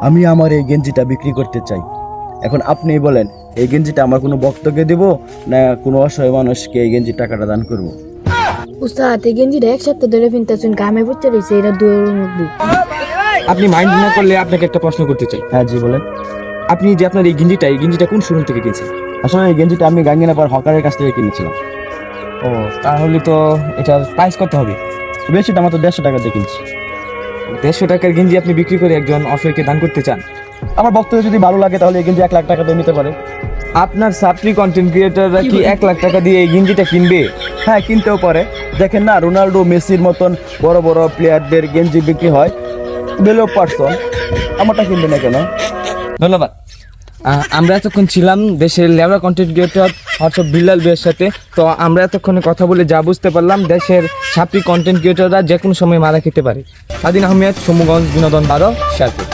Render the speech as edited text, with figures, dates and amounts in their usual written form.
আমি আমার এই গেঞ্জিটা বিক্রি করতে চাই। এখন আপনিই বলেন, এই গেঞ্জিটা আমার কোনো ভক্তকে দেব না কোনো অসহায় মানুষকে এই গেঞ্জির টাকাটা দান করব? উস্তাদ এই গেঞ্জিটা এক সপ্তাহ ধরে ফিনতেছেন, গামে পড়তে রয়েছে, এটা 2 আপনি মাইন্ড না করলে আপনাকে একটা প্রশ্ন করতে চাই। হ্যাঁ জি বলেন। আপনি যে আপনার এই গেঞ্জিটা কোন শোরুম থেকে কিনছেন? আসলে এই গেঞ্জিটা আমি গাঙ্গিনা পার হকারের কাছ থেকে কিনেছিলাম। ও, তাহলে তো এটার প্রাইস কত হবে? বেশি দাম, তো 150 টাকা দিয়ে কিনছি। 150 টাকার গেঞ্জি আপনি বিক্রি করে একজন অসহায়কে দান করতে চান? আমার বক্তব্য যদি ভালো লাগে তাহলে এই গেঞ্জি 1 লাখ টাকা দিয়ে নিতে পারে। আপনার সাপ্লি কন্টেন্ট ক্রিয়েটররা কি 1 লাখ টাকা দিয়ে এই গেঞ্জিটা কিনবে? হ্যাঁ, কিনতেও পারে। দেখেন না, রোনাল্ডো মেসির মতন বড় বড় প্লেয়ারদের গেঞ্জি বিক্রি হয় বেলো পার্সন, আমারটা কিনবে না কেন? ধন্যবাদ। আমরা এতক্ষণ ছিলাম দেশের labour content creator WhatsApp Billal ভাইয়ের সাথে। তো আমরা এতক্ষণে কথা বলে যা বুঝতে পারলাম, দেশের সাপ্লি কন্টেন্ট ক্রিয়েটররা যে কোনো সময় মারা খেতে পারে। স্বাধীন আহমেদ, সমুগঞ্জ, বিনোদন 12, শেরপুর।